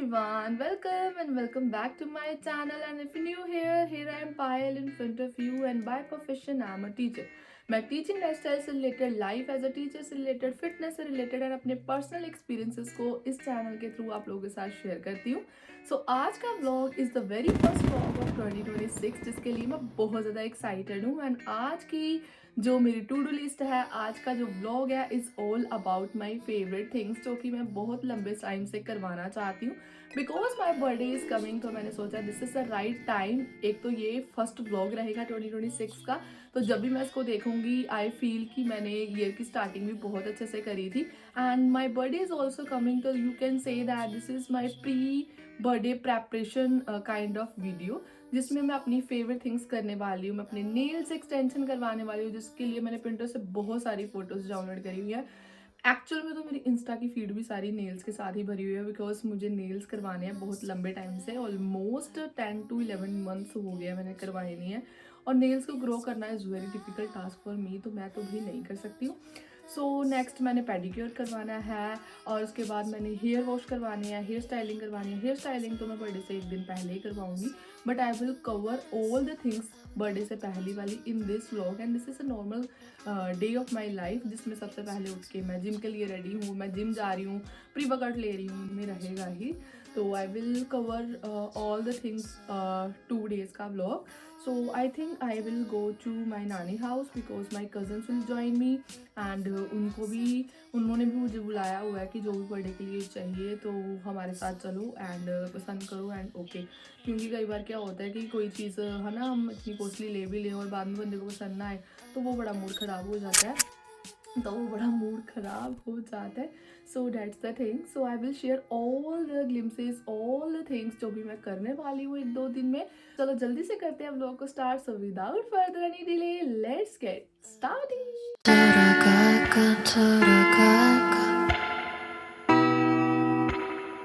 everyone, welcome and welcome back to my channel. And if you're new here I am Payal in front of you, and by profession I am a teacher. मैं teaching lifestyle से related, life as a teacher से related, fitness से related और अपने personal experiences को इस channel के through आप लोगों के साथ शेयर करती हूँ. सो आज का vlog is the very first vlog of 2026, जिसके लिए मैं बहुत ज़्यादा एक्साइटेड हूँ. एंड आज की जो मेरी टू डू लिस्ट है, आज का जो व्लॉग है, is all about my favourite things, जो कि मैं बहुत लंबे टाइम से करवाना चाहती हूँ. Because my birthday is coming, तो मैंने सोचा this is the right time. एक तो ये फर्स्ट व्लॉग रहेगा 2026 का, तो जब भी मैं इसको देखूंगी आई फील कि मैंने ईयर की स्टार्टिंग भी बहुत अच्छे से करी थी. And my birthday is also coming, तो you can say that this is my pre birthday preparation kind of video, जिसमें मैं अपनी फेवरेट थिंग्स करने वाली हूँ. मैं अपने नेल्स एक्सटेंशन करवाने वाली हूँ, जिसके लिए मैंने पिंटरेस्ट से बहुत सारी फोटोज़ डाउनलोड करी हुई है. एक्चुअल में तो मेरी इंस्टा की फीड भी सारी नेल्स के साथ ही भरी हुई है, बिकॉज मुझे नेल्स करवाने हैं बहुत लंबे टाइम से. ऑलमोस्ट 10 to 11 मंथ्स हो गया मैंने करवाए नहीं है. और नेल्स को ग्रो करना is very difficult task for me, तो मैं तो भी नहीं कर सकती हूँ. सो नेक्स्ट मैंने पेडिक्योर करवाना है, और उसके बाद मैंने हेयर वॉश करवाने हैं, हेयर स्टाइलिंग करवानी है. हेयर स्टाइलिंग तो मैं बर्थडे से एक दिन पहले ही करवाऊंगी, but I will cover all the things birthday से पहली वाली in this vlog. And this is a normal day of my life, जिसमें सबसे पहले उठ के मैं जिम के लिए रेडी हूँ, मैं जिम जा रही हूँ, प्री वर्कआउट ले रही हूँ, में रहेगा ही. तो I will cover all the things 2 days का व्लॉग. So I think I will go to my nani house, because my cousins will join me. And उन्होंने भी मुझे बुलाया हुआ है कि जो भी बर्थडे के लिए चाहिए तो हमारे साथ चलो एंड पसंद करो एंड ओके. क्योंकि कई बार क्या होता है कि कोई चीज़ है ना, हम इतनी कॉस्टली ले भी लें और बाद में बंदे को पसंद ना आए, तो वो बड़ा मूड ख़राब हो जाता है. So that's the thing. So I will share all the glimpses, all the things जो भी मैं करने वाली हूँ 1-2 दिन में. चलो जल्दी से करते हैं व्लॉग को start. So without further any delay, let's get started.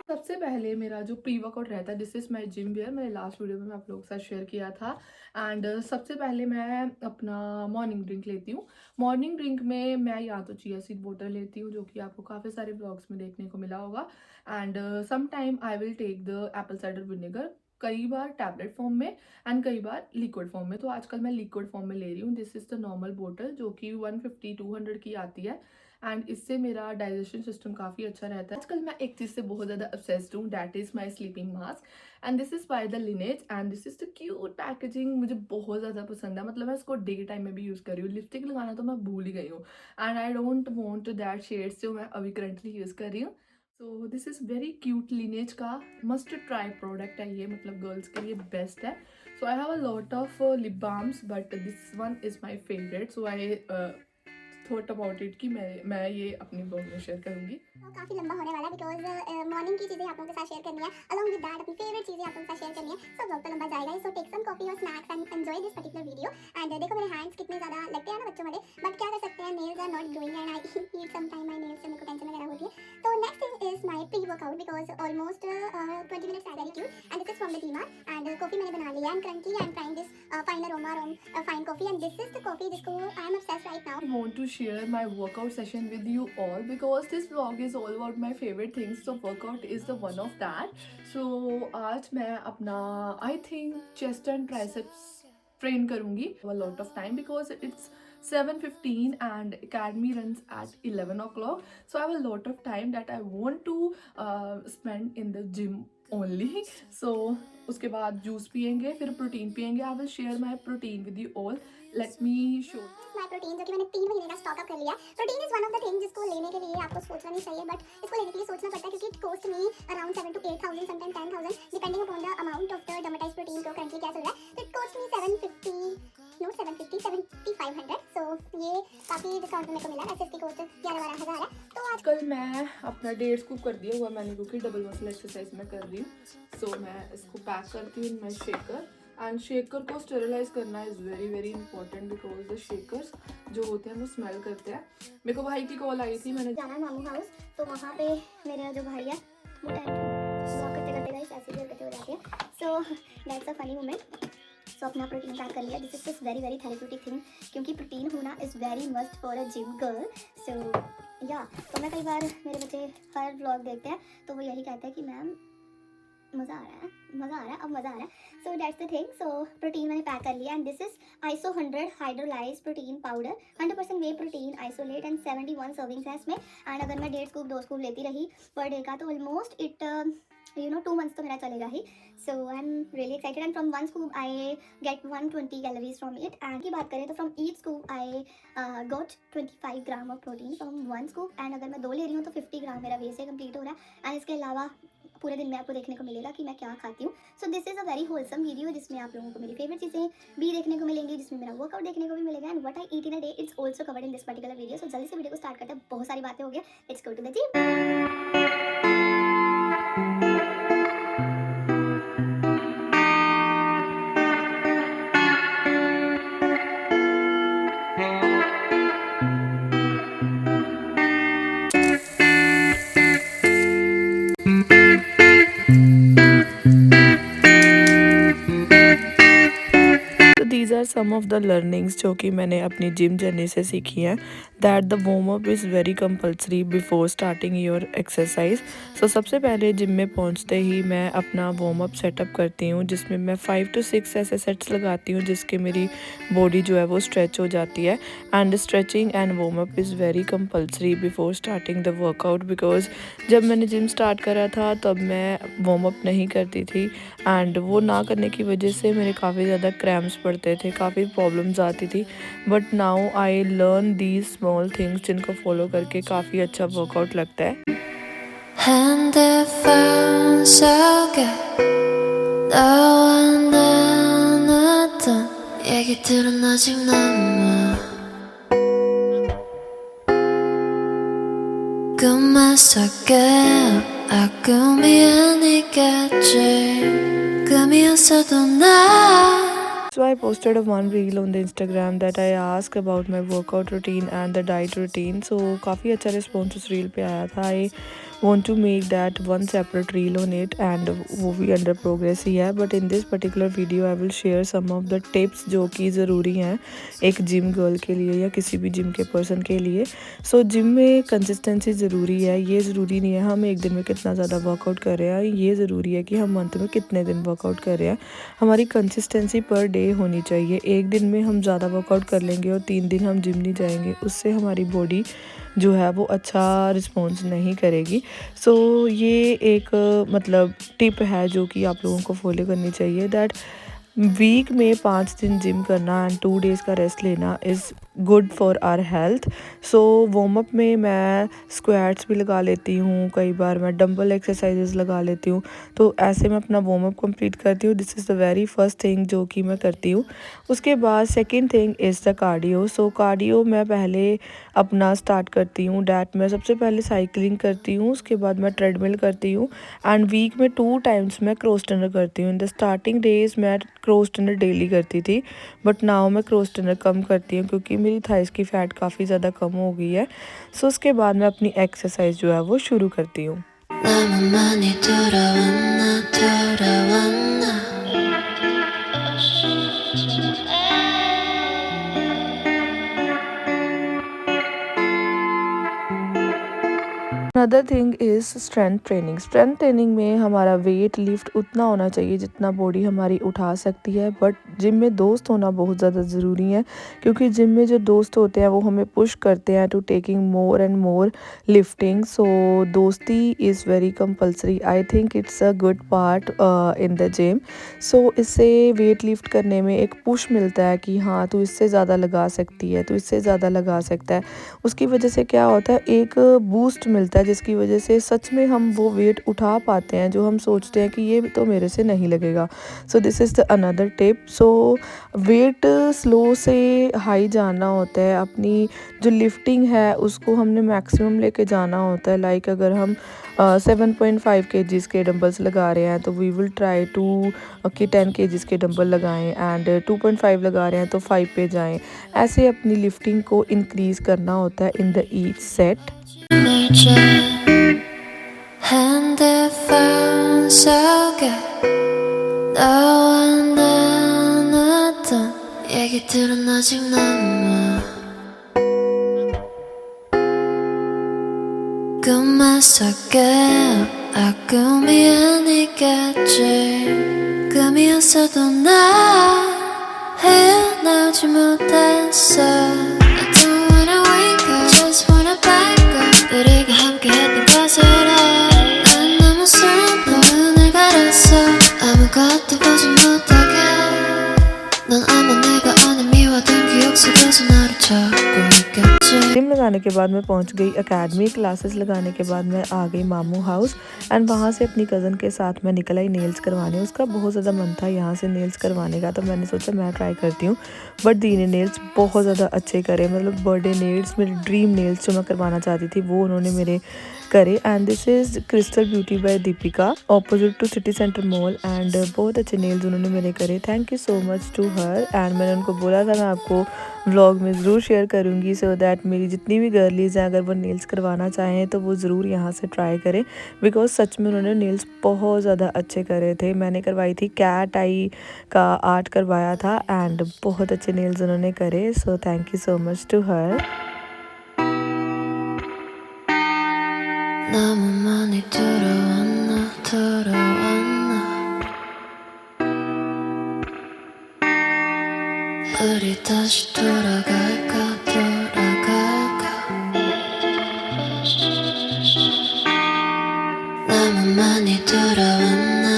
सबसे पहले मेरा जो प्री वर्कआउट रहता है, this is my gym where. मैंने लास्ट वीडियो में आप लोगों के साथ शेयर किया था. एंड सबसे पहले मैं अपना मॉर्निंग ड्रिंक लेती हूँ. मॉर्निंग ड्रिंक में मैं या तो चिया सीड वाटर लेती हूँ, जो कि आपको काफ़ी सारे ब्लॉग्स में देखने को मिला होगा. And some time I will take the apple cider vinegar, कई बार टैबलेट फॉर्म में एंड कई बार लिक्विड फॉर्म में. तो आजकल मैं लिक्विड फॉर्म में ले रही हूँ. दिस इज़ द नॉर्मल बोतल, जो कि 150-200 की आती है. एंड इससे मेरा डाइजेशन सिस्टम काफ़ी अच्छा रहता है. आजकल मैं एक चीज़ से बहुत ज़्यादा ऑब्सेस्ड हूँ, that is my sleeping mask. And this is by the lineage, and this is the cute packaging. मुझे बहुत ज़्यादा पसंद है, मतलब मैं इसको डे टाइम में भी यूज़ कर रही हूँ. लिपस्टिक लगाना तो मैं भूल ही गई हूँ, and I don't want that shades जो मैं अभी करंटली यूज़ कर रही हूँ. So this is very cute. लिनेज का मस्ट ट्राई प्रोडक्ट है ये, मतलब गर्ल्स के लिए बेस्ट है. So I have a lot of lip balms, but this one is my favourite. So I thought about it कि मैं ये अपनी ब्लॉग में शेयर करूँगी. तो काफ़ी लंबा होने वाला है, बिकॉज मॉर्निंग की चीज़ें आप लोगों के साथ शेयर करनी है, अलॉन्ग विद दैट अपनी फेवरेट चीज़ें आप लोगों के साथ शेयर करनी है. सब ब्लॉग तो लंबा जाएगा ही. सो टेक सम कॉफी और snacks and enjoy this particular video. And देखो मेरे हैंड्स कितने ज़्यादा लगते हैं ना बच्चों वाले, बट क्या कर सकते हैं, nails are not growing and I need some time my nails से मेरे को टेंशन वगैरह होती है. तो next thing is my pre workout, because almost 20 minutes very cute. And this is from the DMart. And coffee मैंने बना लिया, and currently I am trying this fine aroma fine coffee. And this is the coffee जिसको I am obsessed right now. I want to share my workout session with you all, because this vlog is all about my favorite things. So workout is the one of that. So आज मैं अपना I think chest and triceps train करूँगी a lot of time, because it's 7:15 and academy runs at 11 o'clock. So I have a lot of time that I want to spend in the gym only. So उसके बाद juice पियेंगे, फिर protein पियेंगे. I will share my protein with you all. Let me show. My protein, जो कि मैंने 3 महीने का स्टॉक अप कर लिया. Protein is one of the thing जिसको लेने के लिए आपको सोचना नहीं चाहिए, बट इसको लेने के लिए सोचना पड़ता है, क्योंकि it cost me around 7 to 8,000, sometime 10,000, depending upon the amount of the Dymatize protein को करंटली क्या चल रहा है. तो इट कॉस्ट मी 7,500. सो ये काफ़ी डिस्काउंट में मेरे को मिला. वैसे इसकी कॉस्ट 11-12 हज़ार है. तो आज कल मैं अपना 1.5 स्कूप कर दिया हुआ मैंने, क्योंकि डबल मसल एक्सरसाइज में कर रही हूँ. सो मैं इसको पैक करती हूँ इन माई शेकर. एंड शेकर को स्टेरिलाइज करना is very very important, because the shakers जो होते हैं वो स्मेल करते हैं. मेरे को भाई की कॉल आई थी, मैंने जाना है मामू हाउस. तो वहाँ पे मेरा जो भाई है वो टाइम वॉक करते करते गाइस ऐसी भी हरकतें हो जाती है. So that's a funny moment. So अपना प्रोटीन पैक कर लिया. This is this very very therapeutic thing, क्योंकि प्रोटीन होना is very must for a gym girl. So या तो मैं कई बार मेरे बच्चे हर व्लॉग देखते हैं तो वो यही कहते हैं कि मैम मज़ा आ रहा है अब मज़ा आ रहा है। So that's the thing. So protein मैंने पैक कर लिया and this is iso 100 hydrolyse protein powder, 100% way protein isolate and 71 servings है इसमें। एंड अगर मैं 1.5 स्कूप 2 स्कूप लेती रही पर डे का तो ऑलमोस्ट इट 2 मंथ्स तो मेरा चलेगा ही। So I am really excited and from 1 scoop I get 120 calories from it. And की बात करें तो from each scoop I got 25 gram of protein from 1 scoop. And अगर मैं 2 ले रही हूँ तो 50 ग्राम मेरा वे से कंप्लीट हो रहा है। एंड इसके अलावा पूरे दिन में आपको देखने को मिलेगा कि मैं क्या खाती हूँ। So this is a very wholesome video जिसमें आप लोगों को मेरी फेवरेट चीज़ें भी देखने को मिलेंगी, जिसमें मेरा वर्कआउट देखने को भी मिलेगा and what I eat in a day it's also covered in this particular video. सो जल्दी से वीडियो को स्टार्ट करते हैं, बहुत सारी बातें हो गई, let's go to the gym. तो these are some of the learnings जो कि मैंने अपनी जिम जर्नी से सीखी हैं। That the warm up is very compulsory before starting your exercise. So सबसे पहले जिम में पहुंचते ही मैं अपना वार्म अप सेटअप करती हूँ, जिसमें मैं 5 to 6 ऐसे सेट्स लगाती हूँ जिसके मेरी बॉडी जो है वो स्ट्रेच हो जाती है। And stretching and warm up is very compulsory before starting the workout, because जब मैंने जिम स्टार्ट करा था तब मैं वार्म अप नहीं करती थी एंड वो ना करने की वजह से मेरे काफ़ी ज़्यादा क्रैम्प्स पड़ते थे, काफ़ी प्रॉब्लम्स आती थी। But now I learn these small things जिनको फॉलो करके काफ़ी अच्छा वर्कआउट लगता है। 핸드폰 속에 너와 나눴던 얘기들은 아직 남아. 꿈만 속에 꿈이 아니겠지. 꿈이었어도 나. So I posted one reel on the Instagram that I asked about my workout routine and the diet routine. So काफ़ी अच्छा response उस reel पे आया था। I want to make that one separate reel on it and वो भी under progress ही है। But in this particular video I will share some of the tips जो कि ज़रूरी हैं एक जिम गर्ल के लिए या किसी भी जिम के पर्सन के लिए। So जिम में कंसिस्टेंसी ज़रूरी है। ये ज़रूरी नहीं है हम एक दिन में कितना ज़्यादा वर्कआउट कर रहे हैं, ये ज़रूरी है कि हम मंथ में कितने दिन वर्कआउट कर रहे हैं। हमारी कंसिस्टेंसी पर डे होनी चाहिए। एक दिन में हम ज़्यादा वर्कआउट कर लेंगे और 3 दिन हम जिम नहीं जाएंगे, उससे हमारी बॉडी जो है वो अच्छा रिस्पॉन्स नहीं करेगी। सो ये एक मतलब टिप है जो कि आप लोगों को फॉलो करनी चाहिए, दैट वीक में 5 दिन जिम करना एंड 2 डेज़ का रेस्ट लेना is good for our health. So warm up में मैं स्क्वाट्स भी लगा लेती हूँ, कई बार मैं डंबल एक्सरसाइजेस लगा लेती हूँ। तो ऐसे मैं अपना वार्म अप कंप्लीट करती हूँ। This is the very first thing जो कि मैं करती हूँ। उसके बाद second thing is the cardio. So cardio मैं पहले अपना स्टार्ट करती हूँ, डैट मैं सबसे पहले साइकिलिंग करती हूँ, उसके बाद मैं ट्रेडमिल करती हूँ एंड वीक में 2 टाइम्स मैं क्रॉस ट्रेनर करती हूँ। इन द स्टार्टिंग डेज मैं क्रॉस ट्रेनर डेली करती थी, बट नाउ मैं क्रॉस ट्रेनर कम करती हूँ क्योंकि मेरी थाइस की फ़ैट काफ़ी ज़्यादा कम हो गई है। सो उसके बाद मैं अपनी एक्सरसाइज जो है वो शुरू करती हूँ। 너무 많이 돌아왔나. Another thing is strength training. Strength training में हमारा वेट लिफ्ट उतना होना चाहिए जितना बॉडी हमारी उठा सकती है, बट जिम में दोस्त होना बहुत ज़्यादा ज़रूरी है क्योंकि जिम में जो दोस्त होते हैं वो हमें पुश करते हैं to taking more and more lifting. So दोस्ती is very compulsory. I think it's a good part in the gym. So इससे वेट लिफ्ट करने में एक पुश मिलता है कि हाँ तू इससे ज़्यादा लगा सकती है, तू इससे ज़्यादा लगा सकता है। उसकी वजह से क्या होता है, एक बूस्ट मिलता है जिसकी वजह से सच में हम वो वेट उठा पाते हैं जो हम सोचते हैं कि ये तो मेरे से नहीं लगेगा। So this is the another tip. So weight slow से हाई जाना होता है, अपनी जो लिफ्टिंग है उसको हमने मैक्सिमम लेके जाना होता है। लाइक अगर हम 7.5 kgs के डंबल्स लगा रहे हैं तो वी विल ट्राई टू कि 10 kgs के डंबल लगाएं एंड 2.5 लगा रहे हैं तो 5 पे जाएं। ऐसे अपनी लिफ्टिंग को इंक्रीज़ करना होता है in the each set. 핸드폰 속에 너와 나눴던 얘기들은 아직 남아. 꿈만 속에 아 꿈이 아니겠지 꿈이었어도 나 헤어나오지 못했어 I don't wanna wake up just wanna back up 우리가 함께했던 것을 해 난 너무 슬퍼 눈을 가렸어 아무것도 보지 못하게 넌 아마 내가 오늘 미워둔 기억 속에서 너를 찾고 있겠지 gym लगाने के बाद मैं पहुंच गई एकेडमी क्लासेस लगाने के बाद मैं आ गई मामू हाउस एंड वहां से अपनी कज़न के साथ मैं निकल आई नेल्स करवाने उसका बहुत ज़्यादा मन था यहाँ से नेल्स करवाने का तो मैंने सोचा मैं ट्राई करती हूँ बट दी ने नेल्स बहुत ज़्यादा अच्छे करे मतलब बर्थडे नेल्स मेरे ड्रीम नेल्स जो मैं करवाना चाहती थी वो उन्होंने मेरे करे and this is Crystal Beauty by Deepika opposite to City Centre Mall and बहुत अच्छे नेल्स उन्होंने मेरे करे thank you so much to her and मैंने उनको बोला था मैं आपको व्लॉग में ज़रूर शेयर करूँगी सो दैट मेरी जितनी भी गर्लीज हैं अगर वो नेल्स करवाना चाहें तो वो ज़रूर यहाँ से ट्राई करें बिकॉज सच में उन्होंने नेल्स बहुत ज़्यादा अच्छे करे थे मैंने करवाई थी कैट आई का आर्ट करवाया था एंड बहुत अच्छे नेल्स उन्होंने करे so thank you so much to her 너무 많이 들어왔나 우리 다시 돌아갈까 너무 많이 돌아왔나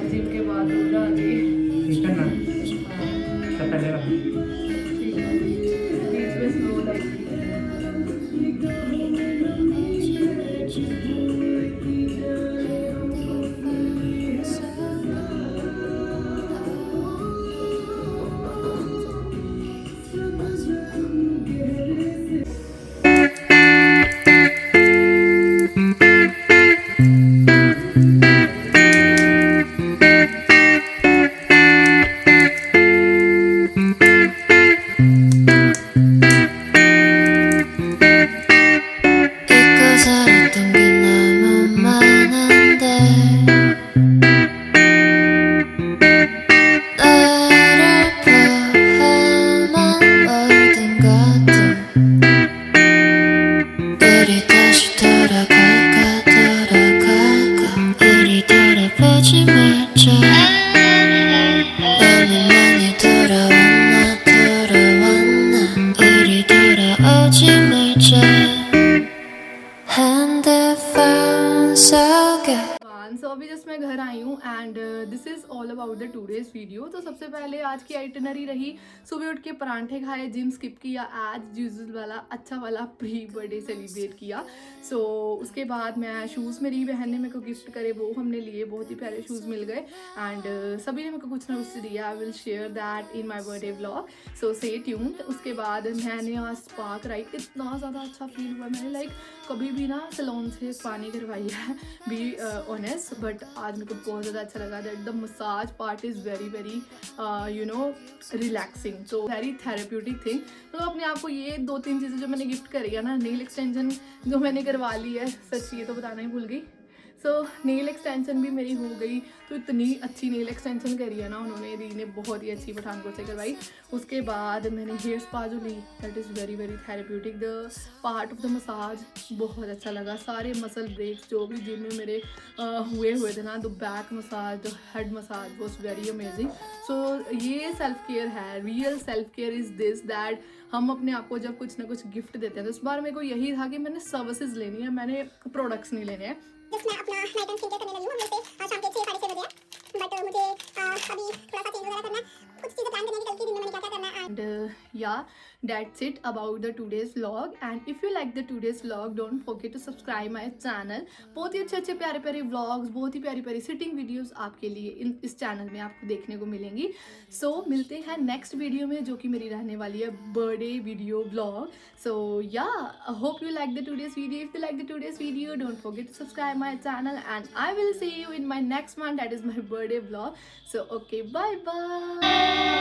gym के बाद रोजा आ गई बीच में स्लो लाइक सो अभी जस्ट मैं घर आई हूँ and this is all about the today's video. तो सबसे पहले आज की आइटनरी रही सुबह उठ के परांठे खाए जिम स्किप किया एज यूजुअल वाला अच्छा वाला प्री बर्थडे सेलिब्रेट किया। सो उसके बाद मैं शूज़ मेरी बहन ने मेरे को गिफ्ट करे वो हमने लिए बहुत ही प्यारे शूज़ मिल गए एंड सभी ने मेरे को कुछ ना कुछ दिया। I will share that in my birthday vlog so stay tuned. उसके बाद मैंने आज स्पा कराई इतना ज़्यादा अच्छा फील हुआ मैंने लाइक कभी भी ना सैलून से स्पा नहीं करवाई है बी ऑनेस्ट बट आज मेरे को बहुत ज़्यादा अच्छा लगा that the massage part is very very you know relaxing so very therapeutic thing. तो अपने आप को ये 2-3 चीज़ें जो मैंने गिफ्ट करी है ना नेल एक्सटेंशन जो मैंने करवा ली है सच ये तो बताना ही भूल गई। सो नेल एक्सटेंशन भी मेरी हो गई तो इतनी अच्छी नेल एक्सटेंशन करी है ना उन्होंने दी ने बहुत ही अच्छी पठानकोट से करवाई। उसके बाद मैंने हेयर स्पा जो ली that is very very therapeutic the part of the massage बहुत अच्छा लगा। सारे मसल ब्रेक्स जो भी जिम में मेरे हुए थे ना the back massage the head massage was very amazing. So ये सेल्फ केयर है real self care is this that हम अपने आप को जब कुछ ना कुछ गिफ्ट देते हैं तो इस बार मेरे को यही था कि मैंने सर्विसेज लेनी है मैंने प्रोडक्ट्स नहीं लेने हैं। जस्ट मैं अपना नाइट एंड स्किन केयर करने लगी हूँ। मेरे पे शाम के 6 साढ़े 6 बजे है, बट मुझे अभी थोड़ा सा चेंज वगैरह करना है, कुछ चीज़ें प्लान करनी है कि कल के दिन में मैंने क्या क्या करना है। And yeah, that's it about the today's vlog. And if you like the today's vlog, don't forget to subscribe my channel. बहुत ही अच्छे अच्छे प्यारे प्यारे vlogs, बहुत ही प्यारी प्यारी सिटिंग वीडियोस आपके लिए इस चैनल में आपको देखने को मिलेंगी. So मिलते हैं नेक्स्ट वीडियो में, जो कि मेरी रहने वाली है birthday video vlog. So yeah, I hope you like the today's video. If you like the today's video, don't forget to subscribe my channel, and I will see you in my next one, that is my birthday vlog. So okay, bye bye.